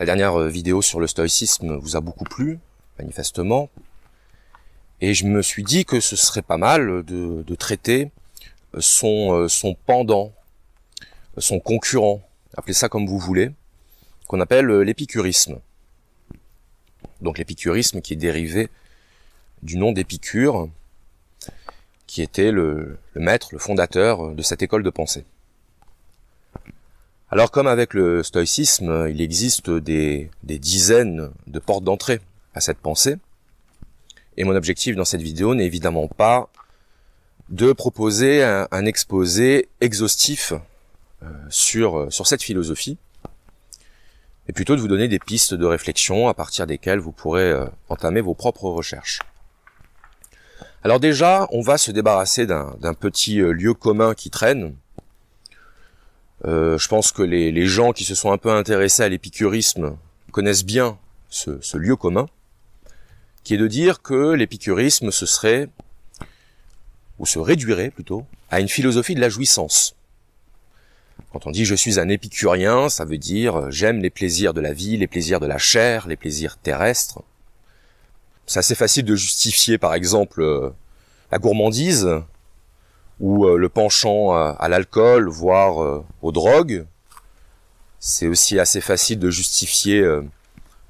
La dernière vidéo sur le stoïcisme vous a beaucoup plu, manifestement. Et je me suis dit que ce serait pas mal de traiter son pendant, son concurrent, appelez ça comme vous voulez, qu'on appelle l'épicurisme. Donc l'épicurisme qui est dérivé du nom d'Épicure, qui était le maître, le fondateur de cette école de pensée. Alors comme avec le stoïcisme, il existe des dizaines de portes d'entrée à cette pensée, et mon objectif dans cette vidéo n'est évidemment pas de proposer un exposé exhaustif sur cette philosophie, et plutôt de vous donner des pistes de réflexion à partir desquelles vous pourrez entamer vos propres recherches. Alors déjà, on va se débarrasser d'un petit lieu commun qui traîne. Je pense que les gens qui se sont un peu intéressés à l'épicurisme connaissent bien ce lieu commun, qui est de dire que l'épicurisme se réduirait plutôt, à une philosophie de la jouissance. Quand on dit « je suis un épicurien », ça veut dire « j'aime les plaisirs de la vie, les plaisirs de la chair, les plaisirs terrestres ». C'est assez facile de justifier, par exemple, la gourmandise, ou le penchant à l'alcool, voire aux drogues. C'est aussi assez facile de justifier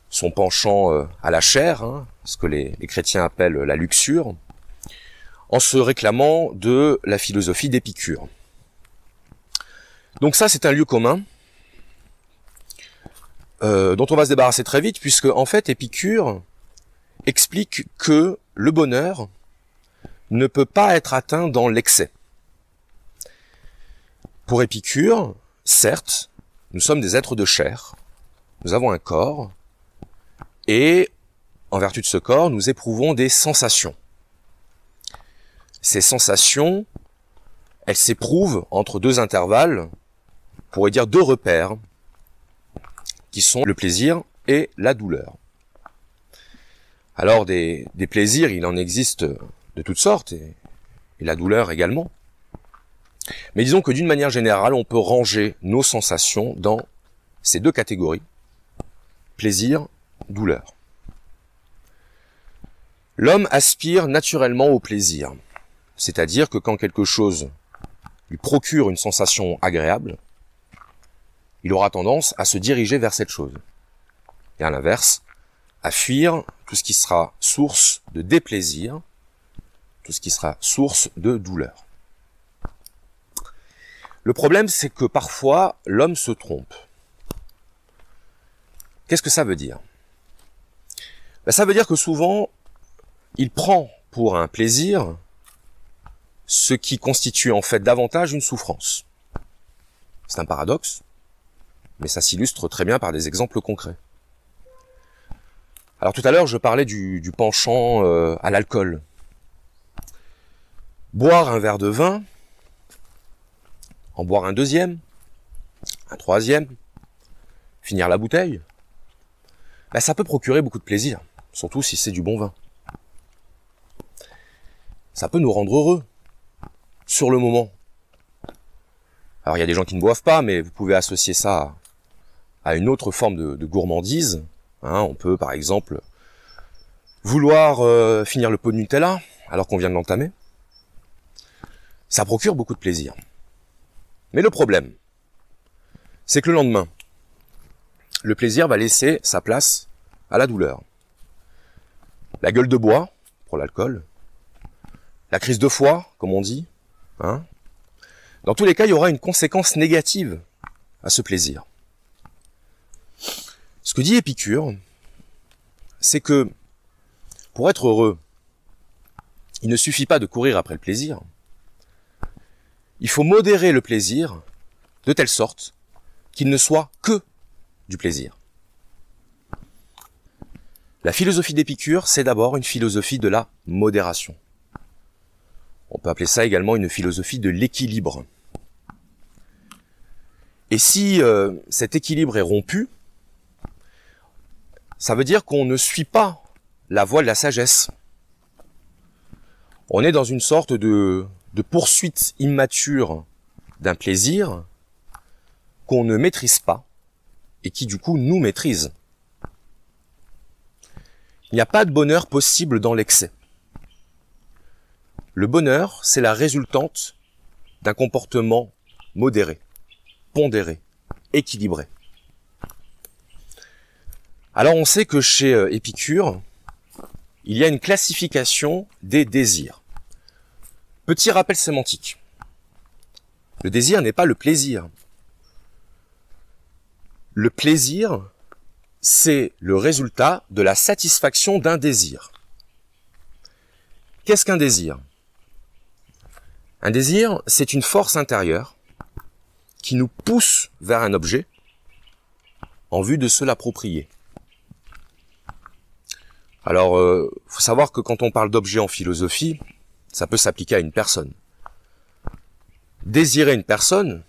son penchant à la chair, ce que les chrétiens appellent la luxure, en se réclamant de la philosophie d'Épicure. Donc ça, c'est un lieu commun dont on va se débarrasser très vite, puisque en fait, Épicure explique que le bonheur ne peut pas être atteint dans l'excès. Pour Épicure, certes, nous sommes des êtres de chair, nous avons un corps, et en vertu de ce corps, nous éprouvons des sensations. Ces sensations, elles s'éprouvent entre deux intervalles, on pourrait dire deux repères, qui sont le plaisir et la douleur. Alors des plaisirs, il en existe de toutes sortes, et la douleur également. Mais disons que d'une manière générale, on peut ranger nos sensations dans ces deux catégories, plaisir, douleur. L'homme aspire naturellement au plaisir, c'est-à-dire que quand quelque chose lui procure une sensation agréable, il aura tendance à se diriger vers cette chose. Et à l'inverse, à fuir tout ce qui sera source de déplaisir, tout ce qui sera source de douleur. Le problème, c'est que parfois, l'homme se trompe. Qu'est-ce que ça veut dire? Ça veut dire que souvent, il prend pour un plaisir ce qui constitue en fait davantage une souffrance. C'est un paradoxe, mais ça s'illustre très bien par des exemples concrets. Alors tout à l'heure, je parlais du penchant à l'alcool. Boire un verre de vin, en boire un deuxième, un troisième, finir la bouteille, ça peut procurer beaucoup de plaisir, surtout si c'est du bon vin. Ça peut nous rendre heureux, sur le moment. Alors il y a des gens qui ne boivent pas, mais vous pouvez associer ça à une autre forme de gourmandise. On peut par exemple vouloir finir le pot de Nutella, alors qu'on vient de l'entamer. Ça procure beaucoup de plaisir. Mais le problème, c'est que le lendemain, le plaisir va laisser sa place à la douleur. La gueule de bois, pour l'alcool, la crise de foie, comme on dit. Dans tous les cas, il y aura une conséquence négative à ce plaisir. Ce que dit Épicure, c'est que pour être heureux, il ne suffit pas de courir après le plaisir. Il faut modérer le plaisir de telle sorte qu'il ne soit que du plaisir. La philosophie d'Épicure, c'est d'abord une philosophie de la modération. On peut appeler ça également une philosophie de l'équilibre. Et si cet équilibre est rompu, ça veut dire qu'on ne suit pas la voie de la sagesse. On est dans une sorte de poursuite immature d'un plaisir qu'on ne maîtrise pas et qui du coup nous maîtrise Il n'y a pas de bonheur possible dans l'excès. Le bonheur, c'est la résultante d'un comportement modéré, pondéré, équilibré. Alors on sait que chez Épicure, il y a une classification des désirs. Petit rappel sémantique. Le désir n'est pas le plaisir. Le plaisir, c'est le résultat de la satisfaction d'un désir. Qu'est-ce qu'un désir? Un désir, c'est une force intérieure qui nous pousse vers un objet en vue de se l'approprier. Alors, faut savoir que quand on parle d'objet en philosophie, ça peut s'appliquer à une personne. Désirer une personne,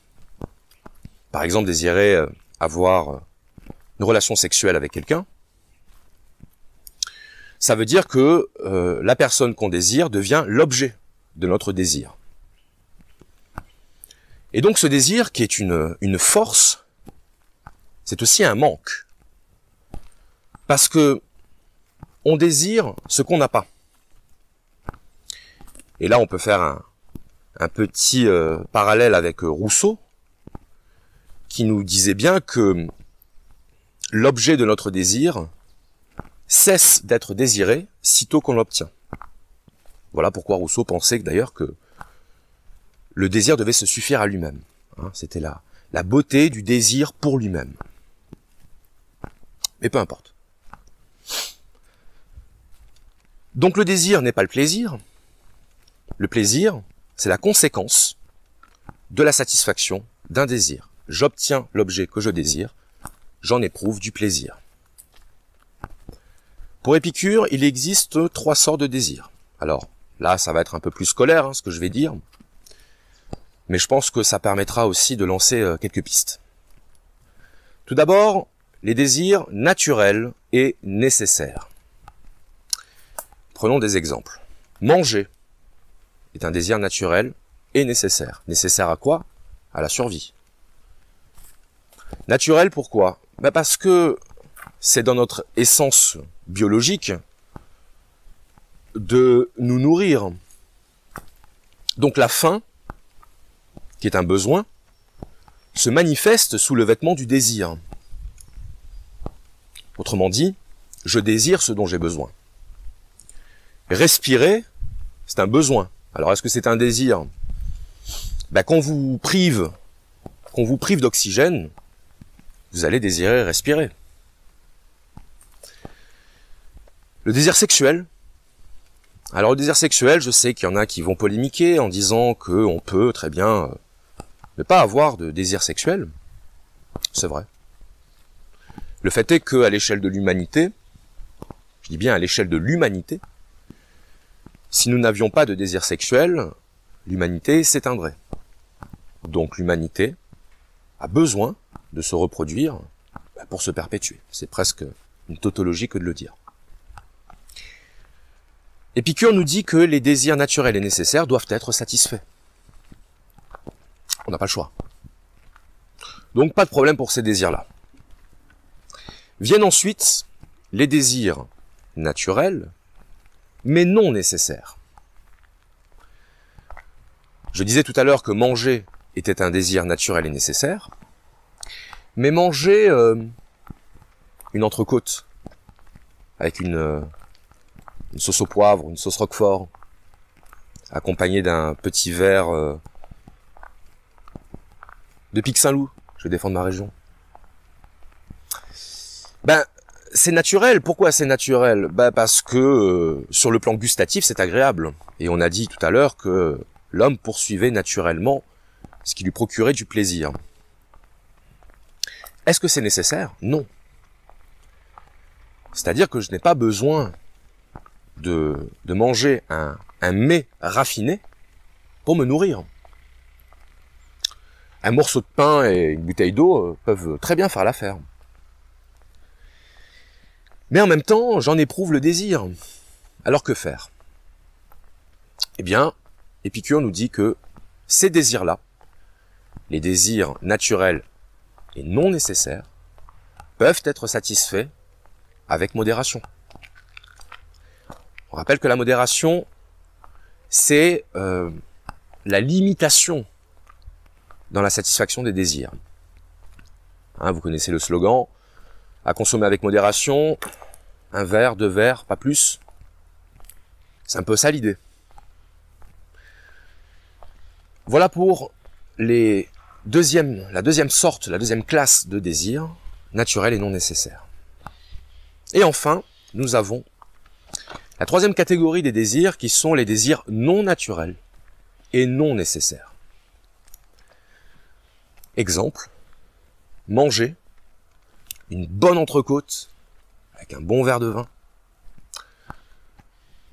par exemple désirer avoir une relation sexuelle avec quelqu'un, ça veut dire que la personne qu'on désire devient l'objet de notre désir. Et donc ce désir, qui est une force, c'est aussi un manque. Parce que on désire ce qu'on n'a pas. Et là, on peut faire un petit parallèle avec Rousseau, qui nous disait bien que l'objet de notre désir cesse d'être désiré sitôt qu'on l'obtient. Voilà pourquoi Rousseau pensait d'ailleurs que le désir devait se suffire à lui-même. C'était la beauté du désir pour lui-même. Mais peu importe. Donc le désir n'est pas le plaisir. Le plaisir, c'est la conséquence de la satisfaction d'un désir. J'obtiens l'objet que je désire, j'en éprouve du plaisir. Pour Épicure, il existe 3 sortes de désirs. Alors là, ça va être un peu plus scolaire, ce que je vais dire, mais je pense que ça permettra aussi de lancer quelques pistes. Tout d'abord, les désirs naturels et nécessaires. Prenons des exemples. Manger est un désir naturel et nécessaire. Nécessaire à quoi? À la survie. Naturel, pourquoi? Parce que c'est dans notre essence biologique de nous nourrir. Donc la faim, qui est un besoin, se manifeste sous le vêtement du désir. Autrement dit, je désire ce dont j'ai besoin. Respirer, c'est un besoin. Alors est-ce que c'est un désir? Qu'on vous prive d'oxygène, vous allez désirer respirer. Le désir sexuel. Alors le désir sexuel, je sais qu'il y en a qui vont polémiquer en disant qu'on peut très bien ne pas avoir de désir sexuel. C'est vrai. Le fait est qu'à l'échelle de l'humanité, je dis bien à l'échelle de l'humanité, si nous n'avions pas de désir sexuel, l'humanité s'éteindrait. Donc l'humanité a besoin de se reproduire pour se perpétuer. C'est presque une tautologie que de le dire. Épicure nous dit que les désirs naturels et nécessaires doivent être satisfaits. On n'a pas le choix. Donc pas de problème pour ces désirs-là. Viennent ensuite les désirs naturels, mais non nécessaires. Je disais tout à l'heure que manger était un désir naturel et nécessaire, mais manger une entrecôte avec une sauce au poivre, une sauce roquefort, accompagnée d'un petit verre de Pic Saint-Loup, je vais défendre ma région. C'est naturel. Pourquoi c'est naturel? Parce que sur le plan gustatif, c'est agréable. Et on a dit tout à l'heure que l'homme poursuivait naturellement ce qui lui procurait du plaisir. Est-ce que c'est nécessaire? Non. C'est-à-dire que je n'ai pas besoin de manger un mets raffiné pour me nourrir. Un morceau de pain et une bouteille d'eau peuvent très bien faire l'affaire. Mais en même temps, j'en éprouve le désir. Alors que faire? Eh bien, Épicure nous dit que ces désirs-là, les désirs naturels et non nécessaires, peuvent être satisfaits avec modération. On rappelle que la modération, c'est la limitation dans la satisfaction des désirs. Hein, vous connaissez le slogan, à consommer avec modération, un verre, 2 verres, pas plus. C'est un peu ça l'idée. Voilà pour la deuxième sorte, la deuxième classe de désirs, naturels et non nécessaires. Et enfin, nous avons la troisième catégorie des désirs qui sont les désirs non naturels et non nécessaires. Exemple, manger une bonne entrecôte avec un bon verre de vin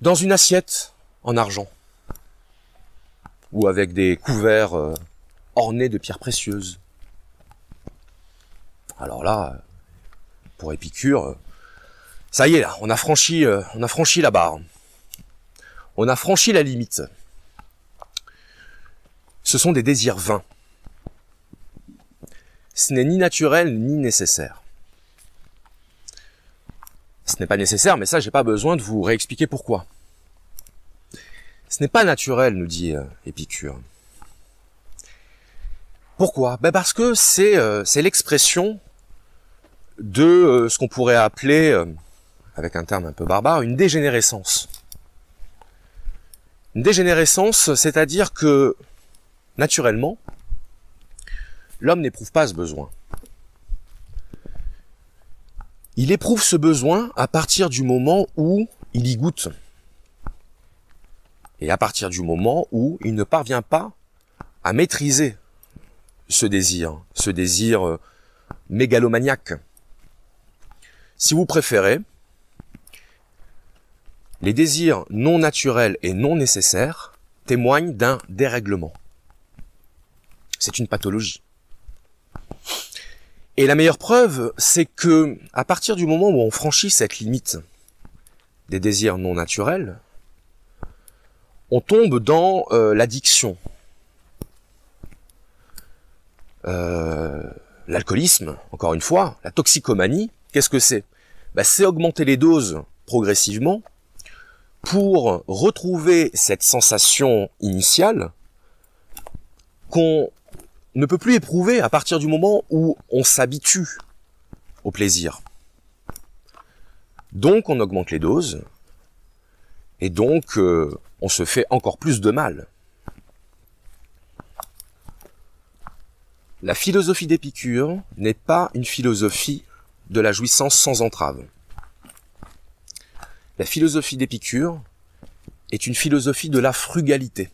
dans une assiette en argent ou avec des couverts ornés de pierres précieuses. Alors là, pour Épicure, ça y est là, on a franchi la barre. On a franchi la limite. Ce sont des désirs vains. Ce n'est ni naturel ni nécessaire. Ce n'est pas nécessaire, mais ça, j'ai pas besoin de vous réexpliquer pourquoi. Ce n'est pas naturel, nous dit Épicure. Pourquoi? Parce que c'est l'expression de ce qu'on pourrait appeler, avec un terme un peu barbare, une dégénérescence. Une dégénérescence, c'est-à-dire que, naturellement, l'homme n'éprouve pas ce besoin. Il éprouve ce besoin à partir du moment où il y goûte. Et à partir du moment où il ne parvient pas à maîtriser ce désir mégalomaniaque. Si vous préférez, les désirs non naturels et non nécessaires témoignent d'un dérèglement. C'est une pathologie. Et la meilleure preuve, c'est que, à partir du moment où on franchit cette limite des désirs non naturels, on tombe dans l'addiction. L'alcoolisme, encore une fois, la toxicomanie, qu'est-ce que c'est? C'est augmenter les doses progressivement pour retrouver cette sensation initiale qu'on ne peut plus éprouver à partir du moment où on s'habitue au plaisir. Donc on augmente les doses, et donc on se fait encore plus de mal. La philosophie d'Épicure n'est pas une philosophie de la jouissance sans entrave. La philosophie d'Épicure est une philosophie de la frugalité.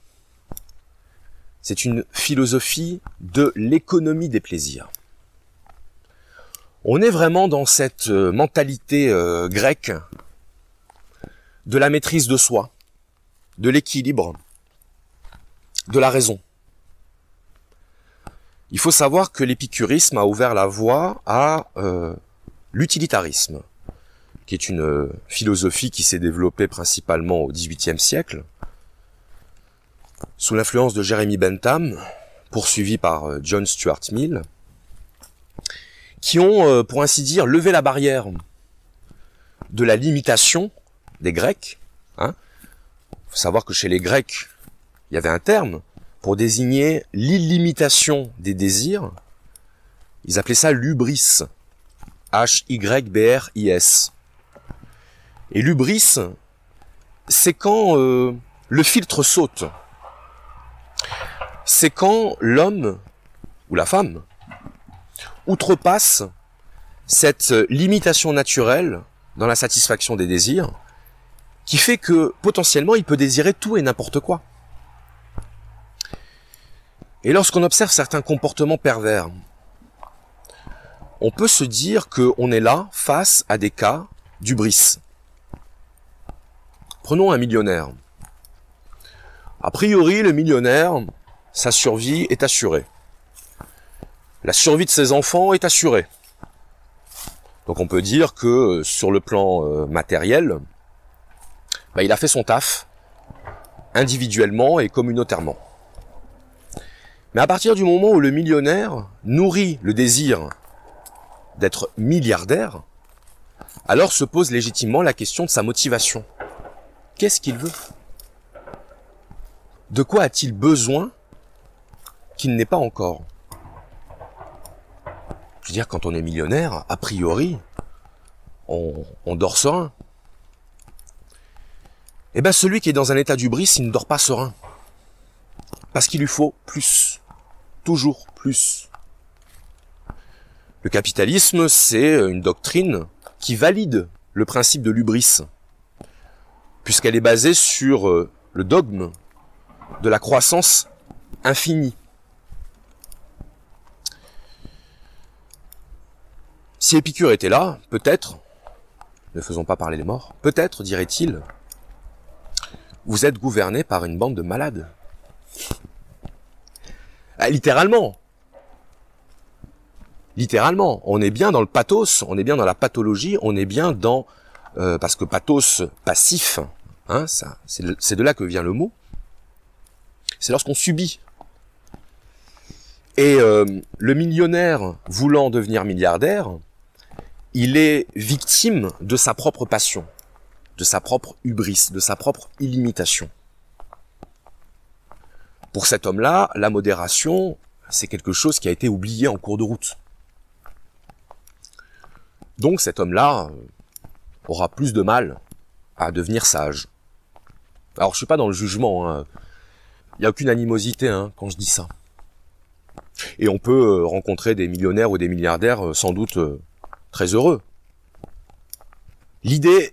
C'est une philosophie de l'économie des plaisirs. On est vraiment dans cette mentalité grecque de la maîtrise de soi, de l'équilibre, de la raison. Il faut savoir que l'épicurisme a ouvert la voie à l'utilitarisme, qui est une philosophie qui s'est développée principalement au XVIIIe siècle, sous l'influence de Jeremy Bentham, poursuivi par John Stuart Mill, qui ont, pour ainsi dire, levé la barrière de la limitation des Grecs. Il faut savoir que chez les Grecs, il y avait un terme pour désigner l'illimitation des désirs. Ils appelaient ça l'hubris, H-Y-B-R-I-S. Et l'hubris, c'est quand le filtre saute. C'est quand l'homme ou la femme outrepasse cette limitation naturelle dans la satisfaction des désirs, qui fait que potentiellement il peut désirer tout et n'importe quoi. Et lorsqu'on observe certains comportements pervers, on peut se dire qu'on est là face à des cas d'hubris. Prenons un millionnaire. A priori, le millionnaire, sa survie est assurée. La survie de ses enfants est assurée. Donc on peut dire que sur le plan matériel, il a fait son taf, individuellement et communautairement. Mais à partir du moment où le millionnaire nourrit le désir d'être milliardaire, alors se pose légitimement la question de sa motivation. Qu'est-ce qu'il veut? De quoi a-t-il besoin qu'il n'ait pas encore? Je veux dire, quand on est millionnaire, a priori, on dort serein. Eh bien, celui qui est dans un état d'hubris, il ne dort pas serein. Parce qu'il lui faut plus. Toujours plus. Le capitalisme, c'est une doctrine qui valide le principe de l'hubris, puisqu'elle est basée sur le dogme de la croissance infinie. Si Épicure était là, peut-être, ne faisons pas parler les morts, peut-être, dirait-il, vous êtes gouverné par une bande de malades. Ah, littéralement. Littéralement. On est bien dans le pathos, on est bien dans la pathologie, on est bien dans... parce que pathos, passif, hein, ça, c'est de là que vient le mot. C'est lorsqu'on subit. Et le millionnaire voulant devenir milliardaire, il est victime de sa propre passion, de sa propre hubris, de sa propre illimitation. Pour cet homme-là, la modération, c'est quelque chose qui a été oublié en cours de route. Donc cet homme-là aura plus de mal à devenir sage. Alors je suis pas dans le jugement, hein. Il n'y a aucune animosité quand je dis ça. Et on peut rencontrer des millionnaires ou des milliardaires sans doute très heureux. L'idée,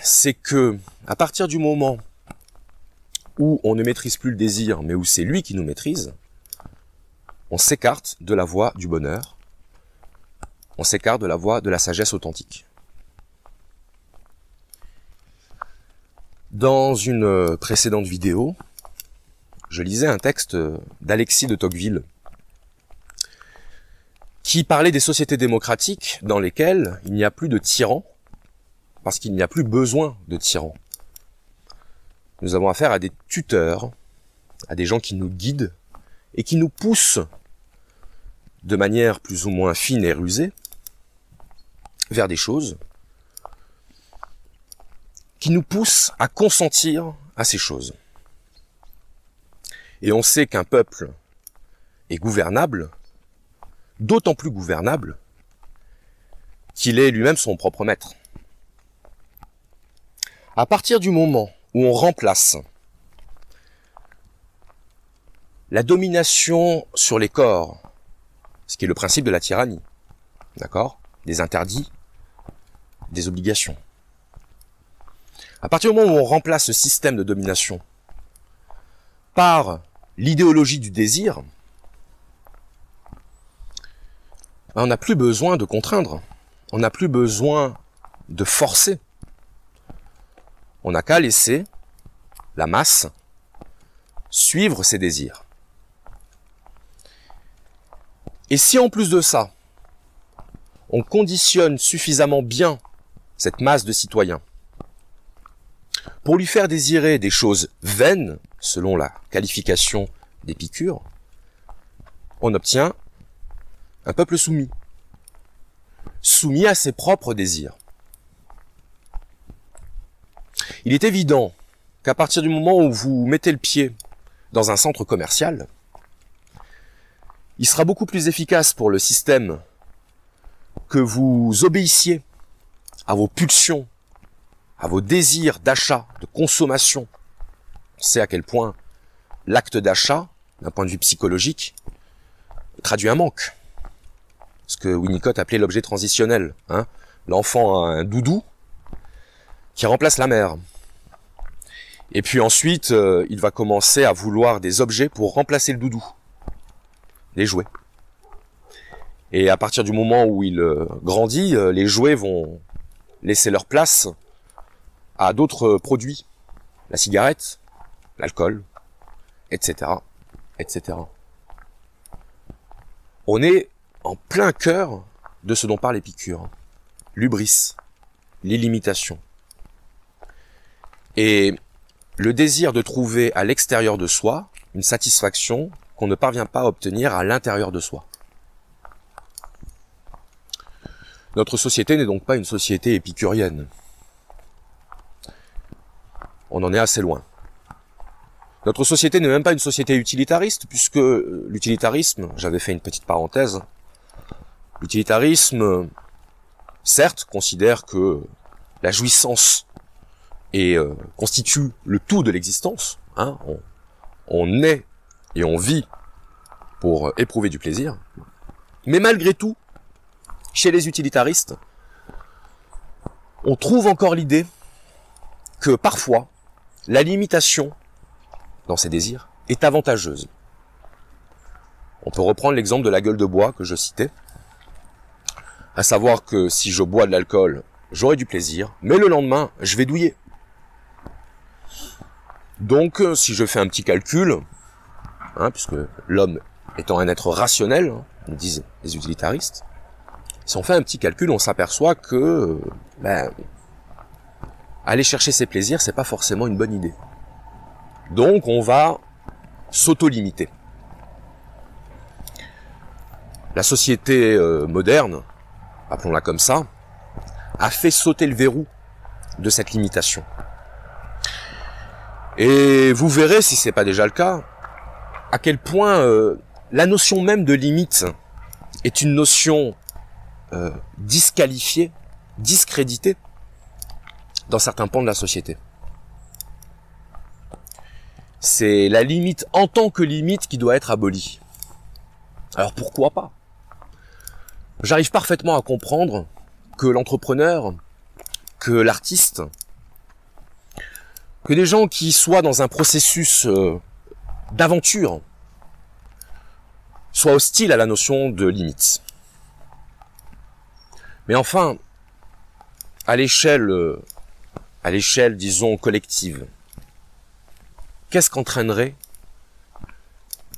c'est que à partir du moment où on ne maîtrise plus le désir, mais où c'est lui qui nous maîtrise, on s'écarte de la voie du bonheur, on s'écarte de la voie de la sagesse authentique. Dans une précédente vidéo, je lisais un texte d'Alexis de Tocqueville qui parlait des sociétés démocratiques dans lesquelles il n'y a plus de tyrans parce qu'il n'y a plus besoin de tyrans. Nous avons affaire à des tuteurs, à des gens qui nous guident et qui nous poussent de manière plus ou moins fine et rusée vers des choses, qui nous poussent à consentir à ces choses. Et on sait qu'un peuple est gouvernable, d'autant plus gouvernable qu'il est lui-même son propre maître. À partir du moment où on remplace la domination sur les corps, ce qui est le principe de la tyrannie, d'accord, des interdits, des obligations. À partir du moment où on remplace ce système de domination par l'idéologie du désir, on n'a plus besoin de contraindre, on n'a plus besoin de forcer. On n'a qu'à laisser la masse suivre ses désirs. Et si en plus de ça, on conditionne suffisamment bien cette masse de citoyens pour lui faire désirer des choses vaines, selon la qualification d'Épicure, on obtient un peuple soumis, soumis à ses propres désirs. Il est évident qu'à partir du moment où vous mettez le pied dans un centre commercial, il sera beaucoup plus efficace pour le système que vous obéissiez à vos pulsions, à vos désirs d'achat, de consommation. On sait à quel point l'acte d'achat, d'un point de vue psychologique, traduit un manque. Ce que Winnicott appelait l'objet transitionnel. L'enfant a un doudou qui remplace la mère. Et puis ensuite, il va commencer à vouloir des objets pour remplacer le doudou. Les jouets. Et à partir du moment où il grandit, les jouets vont laisser leur place à d'autres produits. La cigarette, l'alcool, etc., etc. On est en plein cœur de ce dont parle Épicure. L'hubris, l'illimitation. Et le désir de trouver à l'extérieur de soi une satisfaction qu'on ne parvient pas à obtenir à l'intérieur de soi. Notre société n'est donc pas une société épicurienne. On on en est assez loin. Notre société n'est même pas une société utilitariste, puisque l'utilitarisme, j'avais fait une petite parenthèse, l'utilitarisme, certes, considère que la jouissance constitue le tout de l'existence. Hein, on est et on vit pour éprouver du plaisir. Mais malgré tout, chez les utilitaristes, on trouve encore l'idée que parfois, la limitation dans ses désirs est avantageuse. On peut reprendre l'exemple de la gueule de bois que je citais, à savoir que si je bois de l'alcool, j'aurai du plaisir, mais le lendemain, je vais douiller. Donc, si je fais un petit calcul, puisque l'homme étant un être rationnel, nous disent les utilitaristes, si on fait un petit calcul, on s'aperçoit que aller chercher ses plaisirs, c'est pas forcément une bonne idée. Donc, on va s'auto-limiter. La société moderne, appelons-la comme ça, a fait sauter le verrou de cette limitation. Et vous verrez, si c'est pas déjà le cas, à quel point la notion même de limite est une notion disqualifiée, discréditée dans certains pans de la société. C'est la limite en tant que limite qui doit être abolie. Alors pourquoi pas? J'arrive parfaitement à comprendre que l'entrepreneur, que l'artiste, que des gens qui soient dans un processus d'aventure soient hostiles à la notion de limite. Mais enfin, à l'échelle, disons, collective, qu'est-ce qu'entraînerait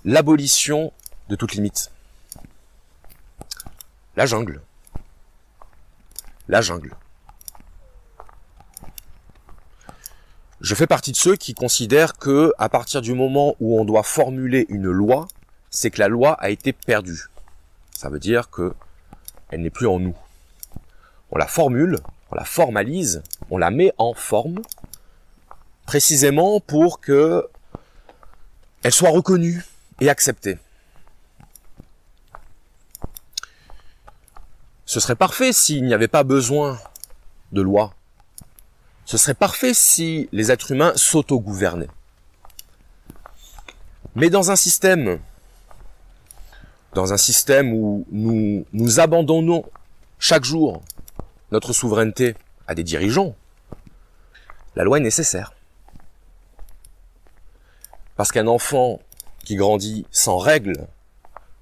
l'abolition de toute limite? La jungle. La jungle. Je fais partie de ceux qui considèrent que, à partir du moment où on doit formuler une loi, c'est que la loi a été perdue. Ça veut dire que elle n'est plus en nous. On la formule, on la formalise, on la met en forme, précisément pour que elle soit reconnue et acceptée. Ce serait parfait s'il n'y avait pas besoin de loi. Ce serait parfait si les êtres humains s'auto-gouvernaient. Mais dans un système où nous abandonnons chaque jour notre souveraineté à des dirigeants, la loi est nécessaire. Parce qu'un enfant qui grandit sans règles,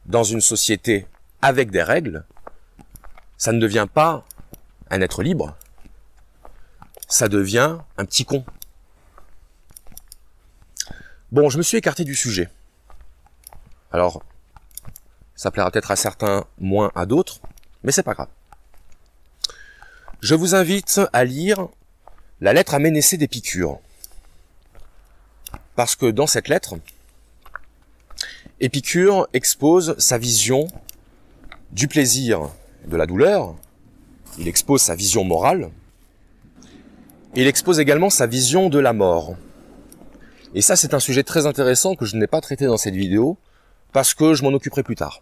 dans une société avec des règles, ça ne devient pas un être libre, ça devient un petit con. Bon, je me suis écarté du sujet. Alors, ça plaira peut-être à certains, moins à d'autres, mais c'est pas grave. Je vous invite à lire la lettre à Ménécée d'Épicure. Parce que dans cette lettre, Épicure expose sa vision du plaisir, de la douleur, il expose sa vision morale, et il expose également sa vision de la mort. Et ça, c'est un sujet très intéressant que je n'ai pas traité dans cette vidéo, parce que je m'en occuperai plus tard.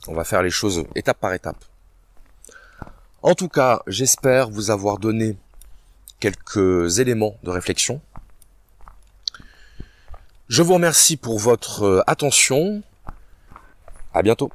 On va faire les choses étape par étape. En tout cas, j'espère vous avoir donné quelques éléments de réflexion. Je vous remercie pour votre attention. À bientôt.